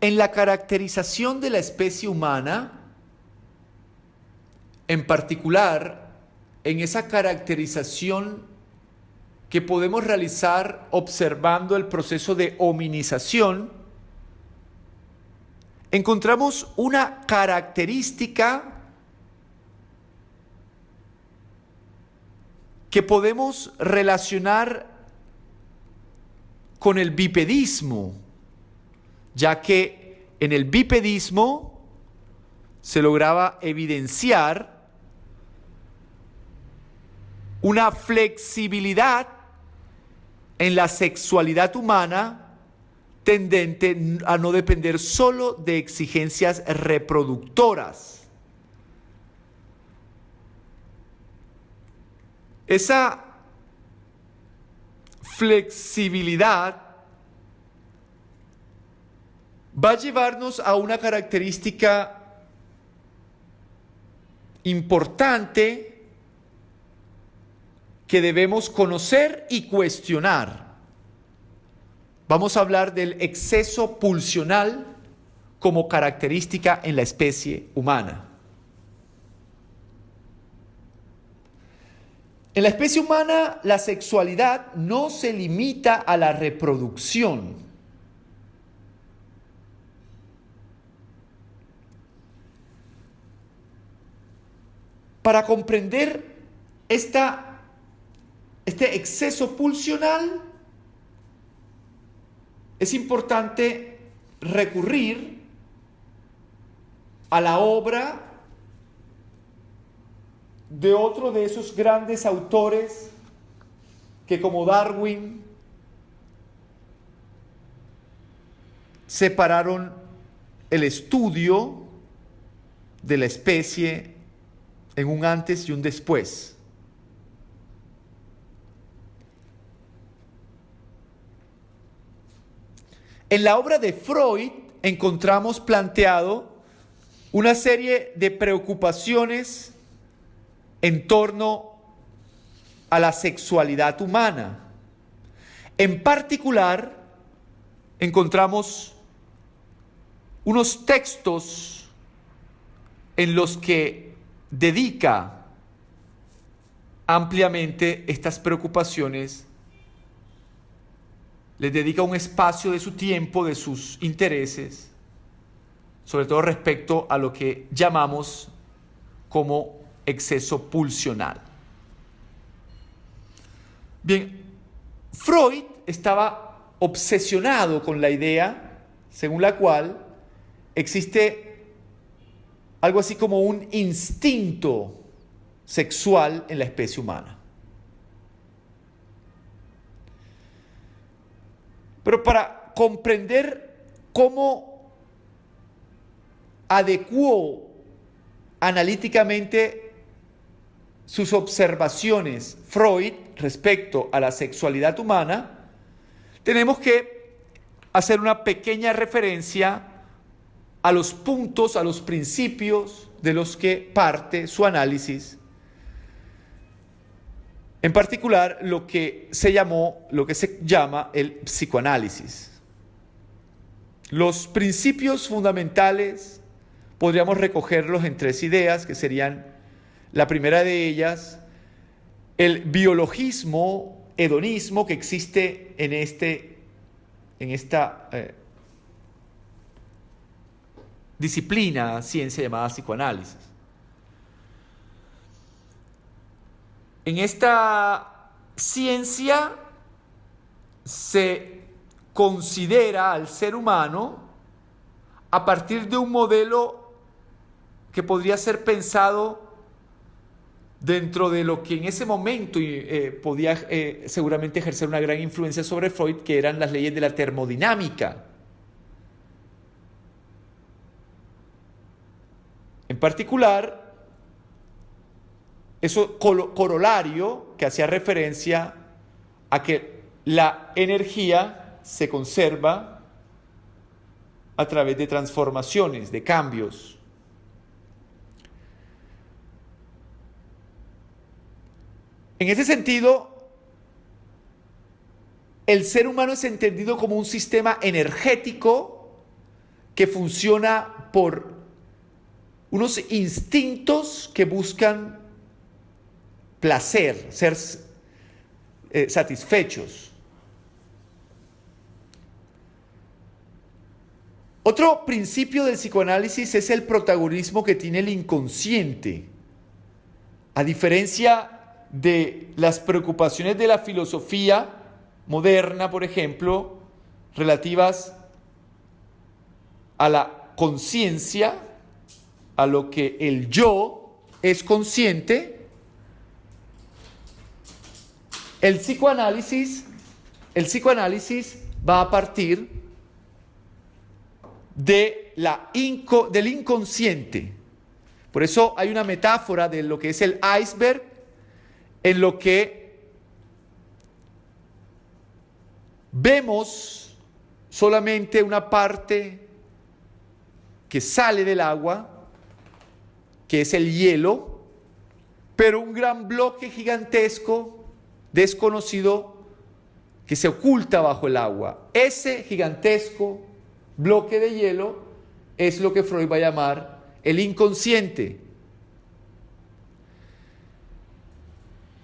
En la caracterización de la especie humana, en particular, en esa caracterización que podemos realizar observando el proceso de hominización, encontramos una característica que podemos relacionar con el bipedismo, ya que en el bipedismo se lograba evidenciar una flexibilidad en la sexualidad humana tendente a no depender solo de exigencias reproductoras. Esa flexibilidad va a llevarnos a una característica importante que debemos conocer y cuestionar. Vamos a hablar del exceso pulsional como característica en la especie humana. En la especie humana, la sexualidad no se limita a la reproducción. Para comprender este exceso pulsional, es importante recurrir a la obra de otro de esos grandes autores que, como Darwin, separaron el estudio de la especie en un antes y un después. En la obra de Freud encontramos planteado una serie de preocupaciones en torno a la sexualidad humana. En particular, encontramos unos textos en los que dedica ampliamente estas preocupaciones, les dedica un espacio de su tiempo, de sus intereses, sobre todo respecto a lo que llamamos como exceso pulsional. Bien, Freud estaba obsesionado con la idea según la cual existe algo así como un instinto sexual en la especie humana. Pero para comprender cómo adecuó analíticamente sus observaciones Freud respecto a la sexualidad humana, tenemos que hacer una pequeña referencia a los puntos, a los principios de los que parte su análisis. En particular, lo que se llama el psicoanálisis. Los principios fundamentales podríamos recogerlos en tres ideas, que serían: la primera de ellas, el biologismo, hedonismo que existe en esta disciplina, ciencia llamada psicoanálisis. En esta ciencia se considera al ser humano a partir de un modelo que podría ser pensado dentro de lo que en ese momento podía seguramente ejercer una gran influencia sobre Freud, que eran las leyes de la termodinámica. En particular, eso corolario que hacía referencia a que la energía se conserva a través de transformaciones, de cambios. En ese sentido, el ser humano es entendido como un sistema energético que funciona por unos instintos que buscan placer, ser satisfechos. Otro principio del psicoanálisis es el protagonismo que tiene el inconsciente. A diferencia de las preocupaciones de la filosofía moderna, por ejemplo, relativas a la conciencia, a lo que el yo es consciente, el psicoanálisis va a partir del inconsciente. Por eso hay una metáfora de lo que es el iceberg, en lo que vemos solamente una parte que sale del agua, que es el hielo, pero un gran bloque gigantesco, desconocido, que se oculta bajo el agua. Ese gigantesco bloque de hielo es lo que Freud va a llamar el inconsciente.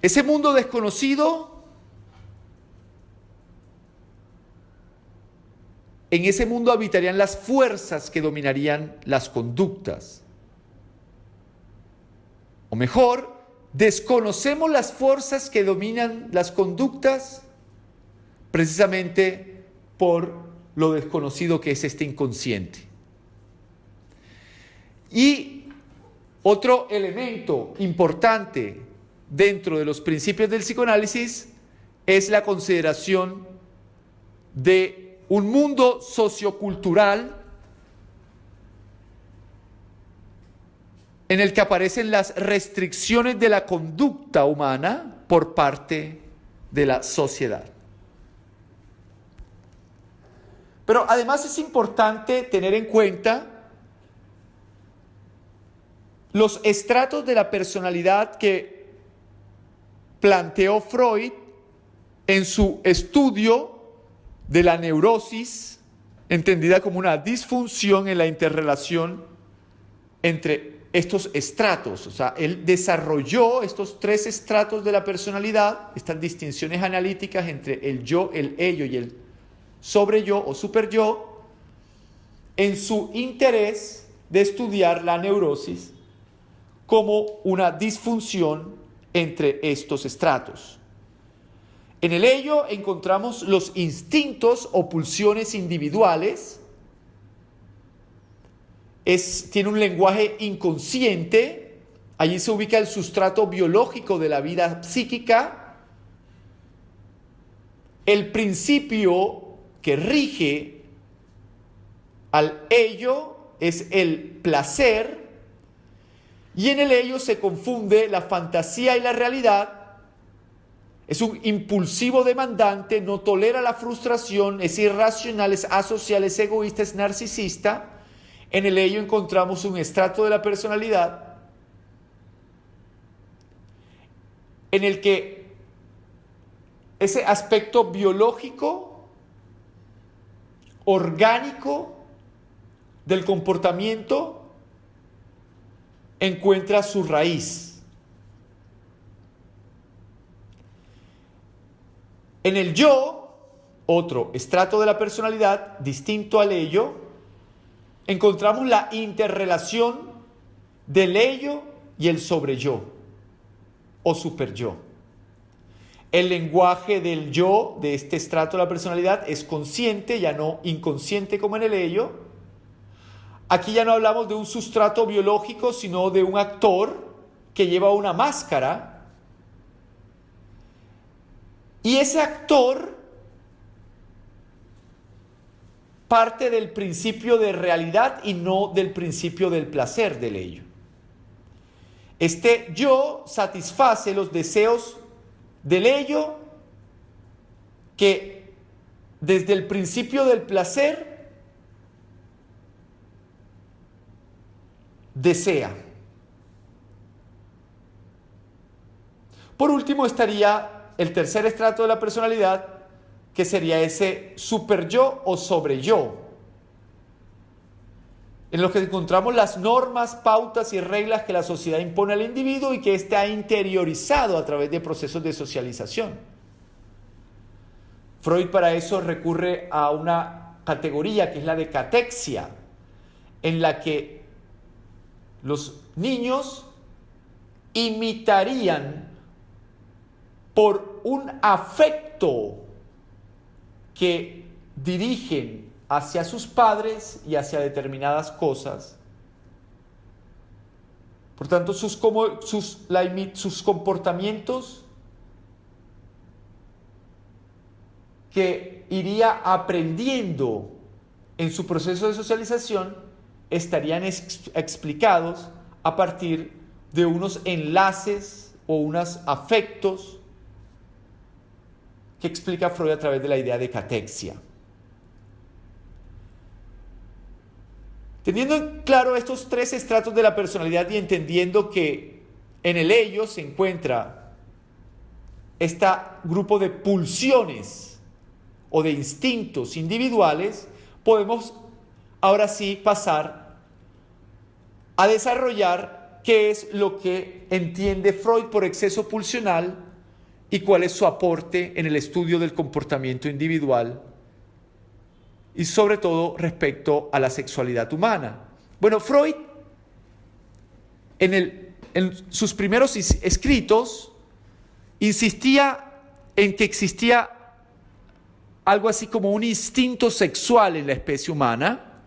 Ese mundo desconocido, en ese mundo habitarían las fuerzas que dominarían las conductas. O mejor, desconocemos las fuerzas que dominan las conductas precisamente por lo desconocido que es este inconsciente. Y otro elemento importante dentro de los principios del psicoanálisis es la consideración de un mundo sociocultural en el que aparecen las restricciones de la conducta humana por parte de la sociedad. Pero además es importante tener en cuenta los estratos de la personalidad que planteó Freud en su estudio de la neurosis, entendida como una disfunción en la interrelación entre estos estratos. O sea, él desarrolló estos 3 estratos de la personalidad, estas distinciones analíticas entre el yo, el ello y el sobreyo o superyo, en su interés de estudiar la neurosis como una disfunción entre estos estratos. En el ello encontramos los instintos o pulsiones individuales. Tiene un lenguaje inconsciente. Allí se ubica el sustrato biológico de la vida psíquica. El principio que rige al ello es el placer, y en el ello se confunde la fantasía y la realidad. Es un impulsivo demandante, no tolera la frustración, es irracional, es asocial, es egoísta, es narcisista. En el ello encontramos un estrato de la personalidad en el que ese aspecto biológico, orgánico del comportamiento encuentra su raíz. En el yo, otro estrato de la personalidad distinto al ello, encontramos la interrelación del ello y el sobreyo o superyo. El lenguaje del yo, de este estrato de la personalidad, es consciente, ya no inconsciente como en el ello. Aquí ya no hablamos de un sustrato biológico, sino de un actor que lleva una máscara. Y ese actor parte del principio de realidad y no del principio del placer del ello. Este yo satisface los deseos del ello que desde el principio del placer desea. Por último estaría el tercer estrato de la personalidad, que sería ese superyo o sobreyo. en los que encontramos las normas, pautas y reglas que la sociedad impone al individuo y que éste ha interiorizado a través de procesos de socialización. Freud para eso recurre a una categoría que es la de catexia, en la que los niños imitarían por un afecto que dirigen hacia sus padres y hacia determinadas cosas. Por tanto, sus comportamientos que iría aprendiendo en su proceso de socialización estarían explicados a partir de unos enlaces o unos afectos que explica Freud a través de la idea de catexia. Teniendo claro estos tres estratos de la personalidad y entendiendo que en el ello se encuentra este grupo de pulsiones o de instintos individuales, podemos ahora sí pasar a desarrollar qué es lo que entiende Freud por exceso pulsional y cuál es su aporte en el estudio del comportamiento individual y sobre todo respecto a la sexualidad humana. Bueno, Freud en sus primeros escritos insistía en que existía algo así como un instinto sexual en la especie humana,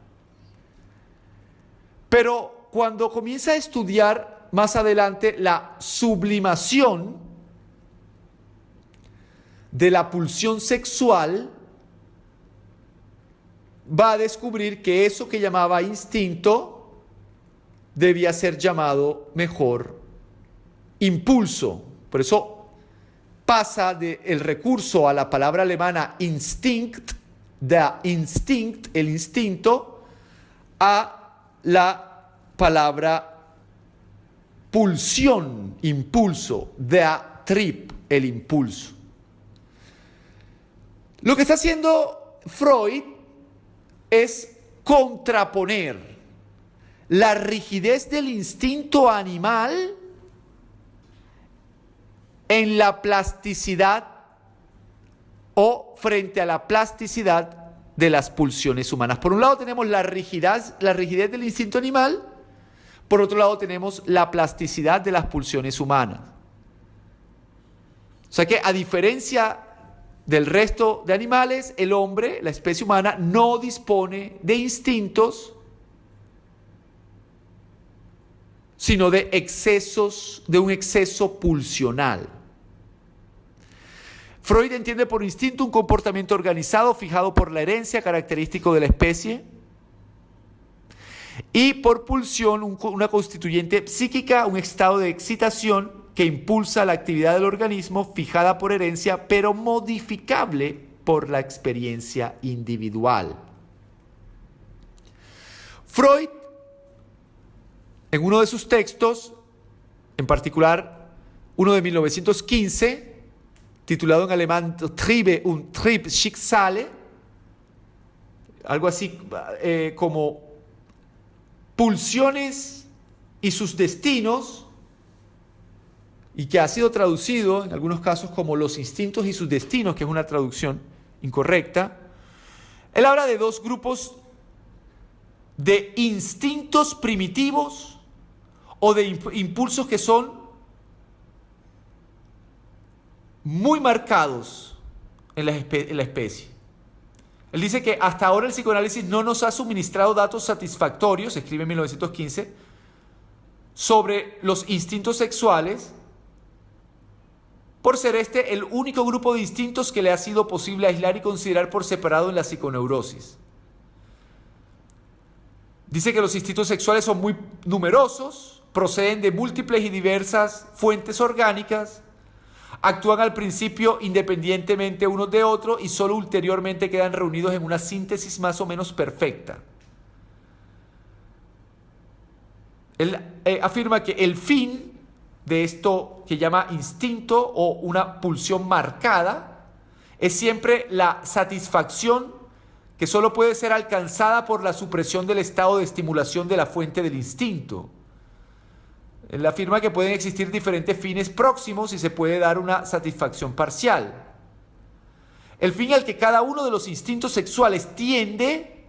pero cuando comienza a estudiar más adelante la sublimación de la pulsión sexual, va a descubrir que eso que llamaba instinto debía ser llamado mejor impulso. Por eso pasa del recurso a la palabra alemana Instinct, el instinto, a la palabra pulsión, impulso, der Trieb, el impulso. Lo que está haciendo Freud es contraponer la rigidez del instinto animal en la plasticidad o frente a la plasticidad de las pulsiones humanas. Por un lado tenemos la rigidez del instinto animal, por otro lado tenemos la plasticidad de las pulsiones humanas. O sea que a diferencia del resto de animales, el hombre, la especie humana, no dispone de instintos, sino de un exceso pulsional. Freud entiende por instinto un comportamiento organizado fijado por la herencia, característico de la especie, y por pulsión una constituyente psíquica, un estado de excitación que impulsa la actividad del organismo fijada por herencia, pero modificable por la experiencia individual. Freud, en uno de sus textos, en particular uno de 1915, titulado en alemán Triebe und Triebschicksale, algo así como pulsiones y sus destinos, y que ha sido traducido en algunos casos como los instintos y sus destinos, que es una traducción incorrecta. Él habla de dos grupos de instintos primitivos o de impulsos que son muy marcados en la especie. Él dice que hasta ahora el psicoanálisis no nos ha suministrado datos satisfactorios, escribe en 1915, sobre los instintos sexuales, por ser este el único grupo de instintos que le ha sido posible aislar y considerar por separado en la psiconeurosis. Dice que los instintos sexuales son muy numerosos, proceden de múltiples y diversas fuentes orgánicas, actúan al principio independientemente unos de otros y solo ulteriormente quedan reunidos en una síntesis más o menos perfecta. Él afirma que el fin de esto que llama instinto o una pulsión marcada es siempre la satisfacción que solo puede ser alcanzada por la supresión del estado de estimulación de la fuente del instinto. Él afirma que pueden existir diferentes fines próximos y se puede dar una satisfacción parcial. El fin al que cada uno de los instintos sexuales tiende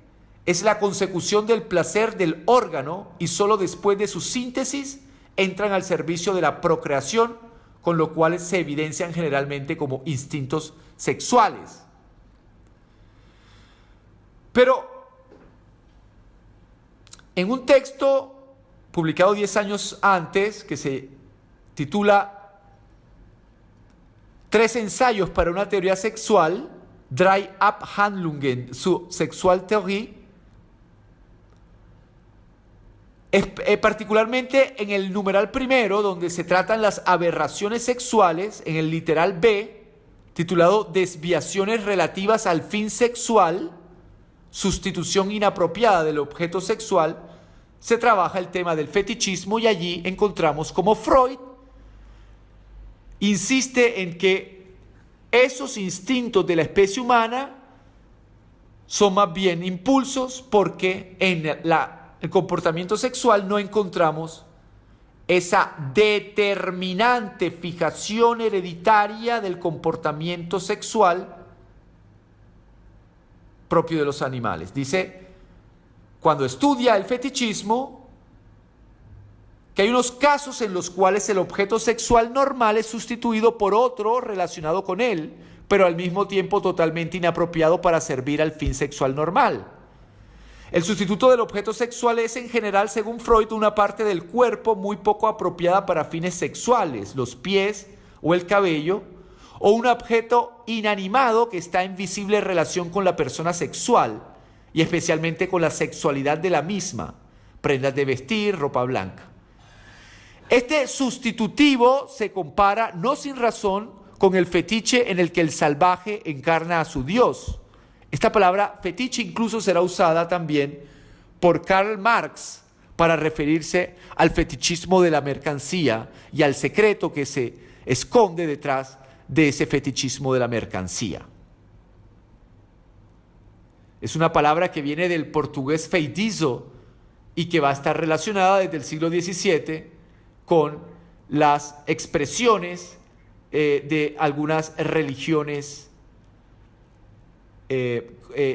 es la consecución del placer del órgano y solo después de su síntesis entran al servicio de la procreación, con lo cual se evidencian generalmente como instintos sexuales. Pero en un texto publicado 10 años antes, que se titula Tres ensayos para una teoría sexual, Drei Abhandlungen zur Sexualtheorie, particularmente en el numeral primero, donde se tratan las aberraciones sexuales, en el literal B, titulado Desviaciones relativas al fin sexual, sustitución inapropiada del objeto sexual, se trabaja el tema del fetichismo y allí encontramos como Freud insiste en que esos instintos de la especie humana son más bien impulsos porque en el comportamiento sexual no encontramos esa determinante fijación hereditaria del comportamiento sexual propio de los animales. Dice, cuando estudia el fetichismo, que hay unos casos en los cuales el objeto sexual normal es sustituido por otro relacionado con él, pero al mismo tiempo totalmente inapropiado para servir al fin sexual normal. El sustituto del objeto sexual es en general, según Freud, una parte del cuerpo muy poco apropiada para fines sexuales, los pies o el cabello, o un objeto inanimado que está en visible relación con la persona sexual y especialmente con la sexualidad de la misma, prendas de vestir, ropa blanca. Este sustitutivo se compara, no sin razón, con el fetiche en el que el salvaje encarna a su dios. Esta palabra fetiche incluso será usada también por Karl Marx para referirse al fetichismo de la mercancía y al secreto que se esconde detrás de ese fetichismo de la mercancía. Es una palabra que viene del portugués feitiço y que va a estar relacionada desde el siglo XVII con las expresiones de algunas religiones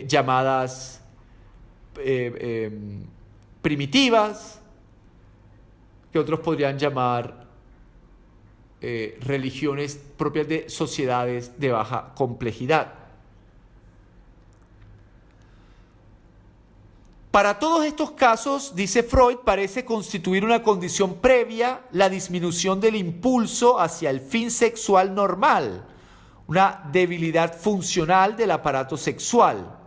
llamadas primitivas, que otros podrían llamar religiones propias de sociedades de baja complejidad. Para todos estos casos, dice Freud, parece constituir una condición previa la disminución del impulso hacia el fin sexual normal, una debilidad funcional del aparato sexual.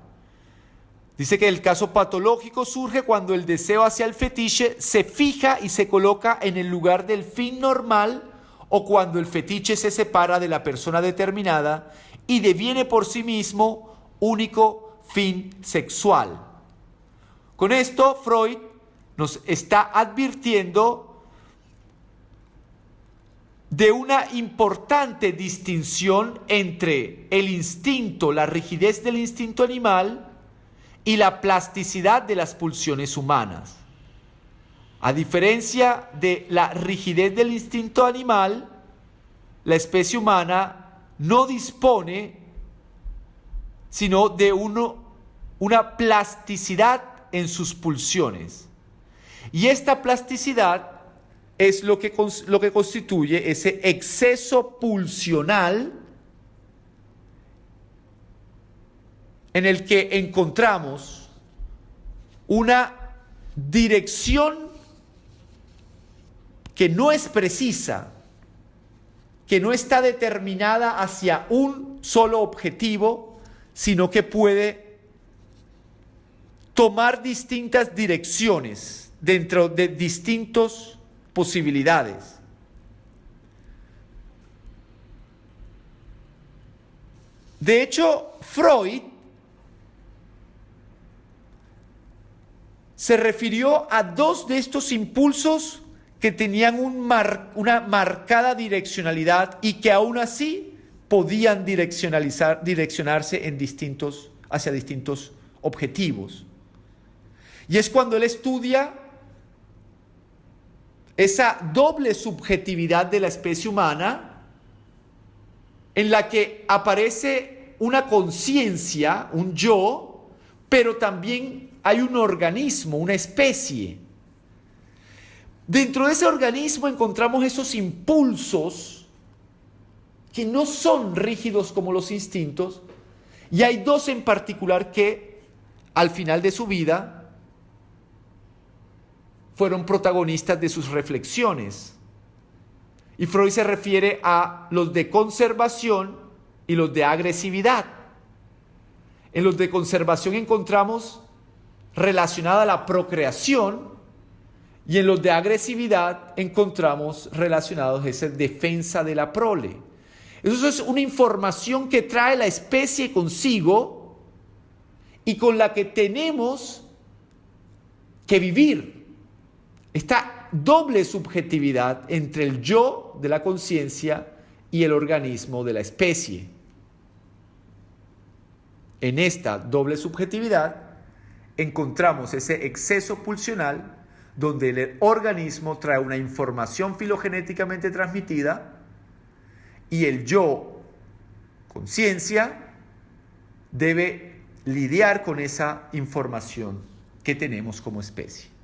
Dice que el caso patológico surge cuando el deseo hacia el fetiche se fija y se coloca en el lugar del fin normal o cuando el fetiche se separa de la persona determinada y deviene por sí mismo único fin sexual. Con esto, Freud nos está advirtiendo de una importante distinción entre el instinto, la rigidez del instinto animal y la plasticidad de las pulsiones humanas. A diferencia de la rigidez del instinto animal, la especie humana no dispone sino de una plasticidad en sus pulsiones. Y esta plasticidad es lo que constituye ese exceso pulsional en el que encontramos una dirección que no es precisa, que no está determinada hacia un solo objetivo, sino que puede tomar distintas direcciones dentro de distintas posibilidades. De hecho, Freud se refirió a dos de estos impulsos que tenían una marcada direccionalidad y que aún así podían direccionarse hacia distintos objetivos. Y es cuando él estudia esa doble subjetividad de la especie humana, en la que aparece una conciencia, un yo, pero también hay un organismo, una especie. Dentro de ese organismo encontramos esos impulsos que no son rígidos como los instintos, y hay dos en particular que al final de su vida fueron protagonistas de sus reflexiones. Y Freud se refiere a los de conservación y los de agresividad. En los de conservación encontramos relacionada la procreación, y en los de agresividad encontramos relacionados esa defensa de la prole. Eso es una información que trae la especie consigo y con la que tenemos que vivir. Esta doble subjetividad entre el yo de la conciencia y el organismo de la especie. En esta doble subjetividad encontramos ese exceso pulsional donde el organismo trae una información filogenéticamente transmitida y el yo, conciencia, debe lidiar con esa información que tenemos como especie.